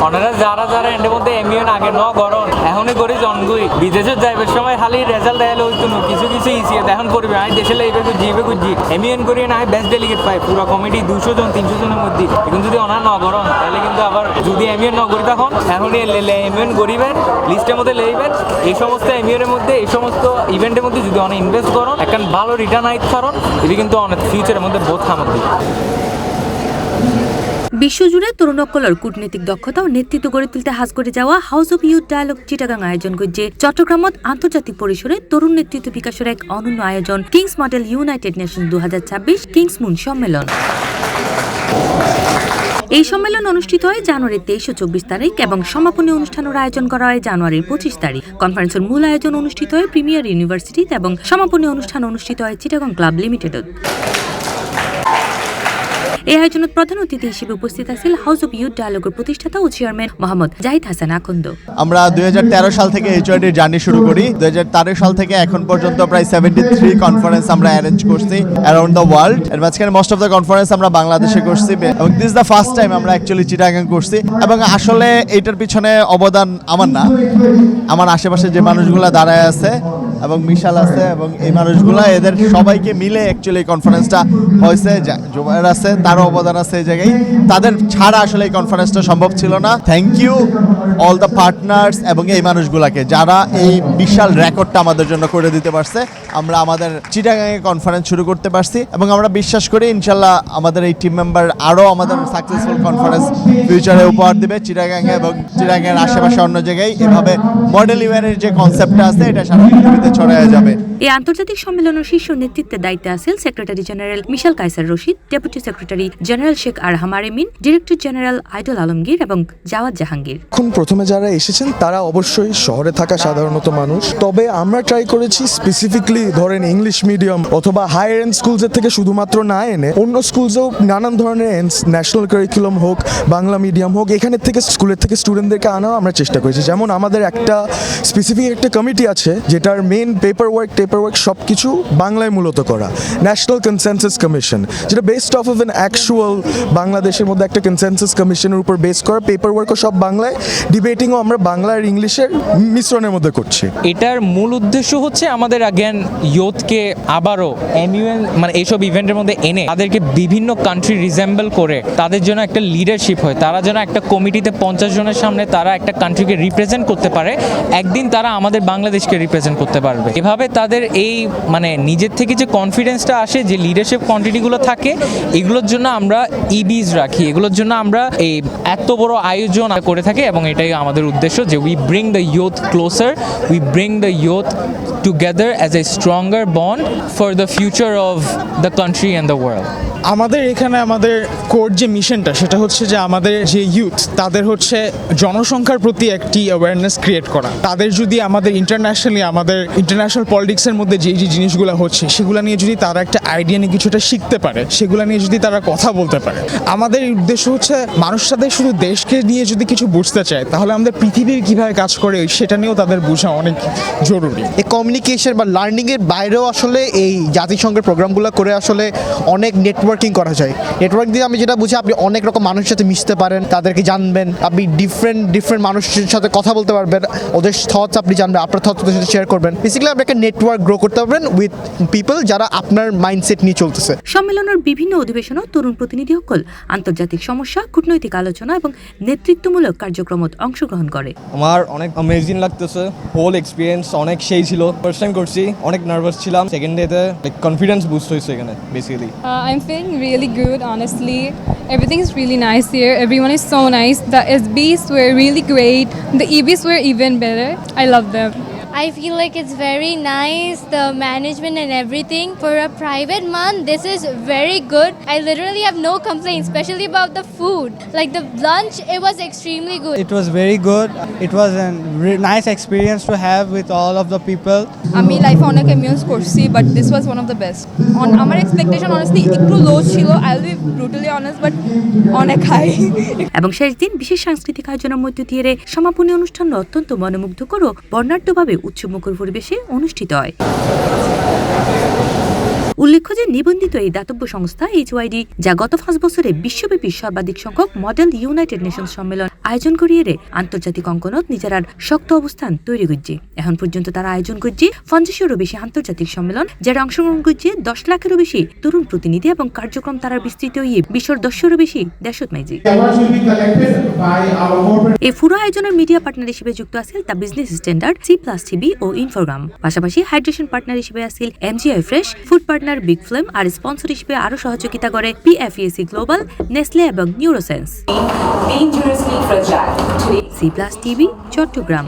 ওনারা যারা যারা এর মধ্যে এমিউন আগে ন গরম এখনই করি জনগুই বিদেশে যাইবার সময় খালি রেজাল্ট দেয়ালে হইতো না কিছু কিছু ইসিয়ে এখন করবে আমি দেশে লাইবে জিবে এমিউন করিয়ে না বেস্ট ডেলিগেট পাই পুরো কমিটি 200 জন 300 জনের মধ্যে এখন যদি ওনার ন গরম তাহলে কিন্তু আবার যদি এমিউন ন করি তখন এখনই এমিউন করিবেন লিস্টের মধ্যে লইবেন এই সমস্ত এমিউনের মধ্যে এই সমস্ত ইভেন্টের মধ্যে যদি অনেক ইনভেস্ট করেন একটা ভালো রিটার্ন আইতে পারেন এটি কিন্তু অনেক ফিউচারের মধ্যে বহুত কামত দিবে। বিশ্বজুড়ে তরুণকলর কূটনৈতিক দক্ষতা ও নেতৃত্ব গড়ে তুলতে হাজ করে যাওয়া house of youth dialogue Chittagong আয়োজন করছে চট্টগ্রামত আন্তর্জাতিক পরিসরে তরুণ নেতৃত্ব বিকাশের এক অনন্য আয়োজন kings model united nation 2026 kings MUN সম্মেলন। এই সম্মেলন অনুষ্ঠিত হয় জানুয়ারির 23 ও 24 তারিখ এবং সমাপনী অনুষ্ঠানের আয়োজন করা হয় জানুয়ারির 25 তারিখ। কনফারেন্সের মূল আয়োজন অনুষ্ঠিত হয় প্রিমিয়ার ইউনিভার্সিটিতে এবং সমাপনী অনুষ্ঠান অনুষ্ঠিত হয় চিটাগং ক্লাব লিমিটেডত। এই আয়োজনত প্রধান অতিথি হিসেবে উপস্থিত আছেন হাউস অব ইউথ ডায়ালগের প্রতিষ্ঠাতা ও চেয়ারম্যান মোহাম্মদ জাহিদ হাসান আখন্দ। আমরা 2013 সাল থেকে এইচওআইডির জার্নি শুরু করি। 2013 সাল থেকে এখন পর্যন্ত প্রায় 73 কনফারেন্স আমরা অ্যারেঞ্জ করছি অ্যারাউন্ড দ্য ওয়ার্ল্ড। এর মাঝখানে মোস্ট অফ দ্য কনফারেন্স আমরা বাংলাদেশে করছি এবং দিস দ্য ফার্স্ট টাইম আমরা অ্যাকচুয়ালি চিটাগাং করছি। এবং আসলে এইটার পিছনে অবদান আমার না, আমার আশেপাশে যে মানুষগুলো দাঁড়ায় আছে এবং মিশাল আছে এবং এই মানুষগুলো এদের সবাইকে মিলে অ্যাকচুয়ালি কনফারেন্সটা হয়েছে। জুবায়ের আছে, তারও অবদান আছে এই জায়গায়। তাদের ছাড়া আসলে এই কনফারেন্সটা সম্ভব ছিল না। Thank you all the partners এবং এই মানুষগুলোকে যারা এই বিশাল রেকর্ডটা আমাদের জন্য করে দিতে পারছে। আমরা আমাদের চিটাগাংয়ে কনফারেন্স শুরু করতে পারছি এবং আমরা বিশ্বাস করি ইনশাল্লাহ আমাদের এই টিম মেম্বার আরও আমাদের সাকসেসফুল কনফারেন্স ফিউচারে উপহার দেবে চিটাগাংয়ে এবং চিটাগাংয়ের আশেপাশে অন্য জায়গায়। এভাবে মডেল ইউএনের যে কনসেপ্টটা আছে এটা সারা পৃথিবীতে ছড়ায় যাবে। এই আন্তর্জাতিক সম্মেলনের শীর্ষ নেতৃত্বের দায়িত্বে আছেন secretary general Mishal Kaiser Rashid, deputy secretary general Sheikh Arham Aremin, director general Aidul Alamgir এবং জাওয়াদ জাহাঙ্গীর। এখন প্রথমে যারা এসেছেন তারা অবশ্যই শহরে থাকা সাধারণত মানুষ। তবে আমরা ট্রাই করেছি স্পেসিফিকলি ধরেন ইংলিশ মিডিয়াম অথবা হায়ার এন্ড স্কুলসের থেকে শুধুমাত্র না এনে অন্য স্কুলসেও নানান ধরনের ন্যাশনাল কারিকুলাম হোক, বাংলা মিডিয়াম হোক, এখানের থেকে স্কুলের থেকে স্টুডেন্টদেরকে আনাও আমরা চেষ্টা করেছি। যেমন আমাদের একটা স্পেসিফিক একটা কমিটি আছে যেটার মেন পেপার ওয়ার্ক সব কিছু বাংলায় মূলত করা, ন্যাশনাল কনসেনসাস কমিশন, যেটা based of of an actual বাংলাদেশের মধ্যে একটা কনসেনসাস কমিশনের উপর বেস করা। পেপার ওয়ার্কও সব বাংলায়, ডিবেটিংও আমরা বাংলা আর ইংলিশের মিশ্রণের মধ্যে করছি। এটার মূল উদ্দেশ্য হচ্ছে আমাদের আগেন ইয়ুথকে আবারও এমিউএন মানে এইসব ইভেন্টের মধ্যে এনে তাদেরকে বিভিন্ন কান্ট্রি রিজেম্বল করে তাদের জন্য একটা লিডারশিপ হয়, তারা যেন একটা কমিটিতে 50 জনের সামনে তারা একটা কান্ট্রিকে রিপ্রেজেন্ট করতে পারে, একদিন তারা আমাদের বাংলাদেশকে রিপ্রেজেন্ট করতে পারবে। এভাবে তাদের এই মানে নিজের থেকে যে কনফিডেন্সটা আসে, যে লিডারশিপ কোয়ান্টিটিগুলো থাকে, এগুলোর জন্য আমরা ইবিজ রাখি, এগুলোর জন্য আমরা এই এত বড় আয়োজন করে থাকি এবং এটাই আমাদের উদ্দেশ্য যে we bring the youth closer, we bring the youth together as a stronger bond for the future of the country and the world. আমাদের এখানে আমাদের কোর যে মিশনটা সেটা হচ্ছে যে আমাদের যে ইউথ তাদের হচ্ছে জনসংখ্যার প্রতি একটি অ্যাওয়ারনেস ক্রিয়েট করা। তাদের যদি আমাদের ইন্টারন্যাশনাল পলিটিক্সের মধ্যে যে জিনিসগুলো হচ্ছে সেগুলো নিয়ে যদি তারা একটা আইডিয়া নিয়ে কিছুটা শিখতে পারে, সেগুলো নিয়ে যদি তারা কথা বলতে পারে। আমাদের উদ্দেশ্য হচ্ছে মানুষ তাদের শুধু দেশকে নিয়ে যদি কিছু বুঝতে চায় তাহলে আমাদের পৃথিবীর কীভাবে কাজ করে সেটা নিয়েও তাদের বোঝা অনেক জরুরি। এই কমিউনিকেশন বা লার্নিংয়ের বাইরেও আসলে এই জাতিসংঘের প্রোগ্রামগুলো করে আসলে অনেক নেটওয়ার্কিং করা যায়। নেটওয়ার্ক দিয়ে আমি যেটা বুঝি আপনি অনেক রকম মানুষের সাথে মিশতে পারেন, তাদেরকে জানবেন, আপনি ডিফারেন্ট মানুষের সাথে কথা বলতে পারবেন, ওদের থটস আপনি জানবেন, আপনার থটস ওদের সাথে শেয়ার করবেন। বেসিক্যালি আপনি একটা নেটওয়ার্ক গ্রো করতে পারবেন উইথ পিপল যারা আপনার মাইন্ডসেট নিয়ে চলতেছে। সম্মেলনের বিভিন্ন অধিবেশনও তরুণ প্রতিনিধি সকল আন্তর্জাতিক সমস্যা, কূটনৈতিক আলোচনা এবং নেতৃত্বমূলক কার্যক্রমত অংশগ্রহণ করে। আমার অনেক অ্যামেজিং লাগতেছে, হোল এক্সপিরিয়েন্স অনেক সেই ছিল। ফার্স্ট টাইম করছি, অনেক নার্ভাস ছিলাম, সেকেন্ড ডেতে কনফিডেন্স বুস্ট হয়েছে এখানে basically. I'm feeling really good, honestly. Everything is really nice here. Everyone is so nice. The SBs were really great. The EBs were even better. I love them. I feel like it's very nice, the management and everything. For a private month, this is very good. I literally have no complaints, especially about the food. Like the lunch, it was extremely good. It was very good. It was a nice experience to have with all of the people. আমি লাইফে অনেক এমিউন্স করছি, but this was one of the best. আমার expectation honestly একটু লো ছিল, I will be brutally honest, but অনেক high. এবং শেষ দিন বিশেষ সাংস্কৃতিক আয়োজনের মধ্য দিয়ে সমাপনী অনুষ্ঠান অত্যন্ত মনোমুগ্ধকর ও বর্ণাঢ্যভাবে উচ্চমুখর পরিবেশে অনুষ্ঠিত হয়। উল্লেখ্য যে নিবন্ধিত এই দাতব্য সংস্থা HYD, যা গত 5 বছরে বিশ্বব্যাপী সর্বাধিক সংখ্যক মডেল ইউনাইটেড নেশনস সম্মেলন আয়োজন করিয়ে আন্তর্জাতিক অঙ্কনত নিজেরার শক্ত অবস্থান তৈরি করছে। এখন পর্যন্ত তারা আয়োজন করছে 50-এরও বেশি আন্তর্জাতিক সম্মেলন, যারা অংশগ্রহণ করছে 10 লাখেরও বেশি তরুণ প্রতিনিধি এবং কার্যক্রম তারা বিস্তৃত হয়ে বিশ্বের 10-এরও বেশি দেশত মাইজি। এই পুরো আয়োজনের মিডিয়া পার্টনার হিসেবে যুক্ত আছে দ্য বিজনেস স্ট্যান্ডার্ড, C+TV ও ইনফোগ্রাম। পাশাপাশি হাইড্রেশন পার্টনার হিসেবে আছে MGI Fresh, food partner Big Flame, আর স্পন্সর হিসেবে আরো সহযোগিতা করে PFAC গ্লোবাল, নেসলে এবং নিউরোসেন্স। C+TV চট্টগ্রাম।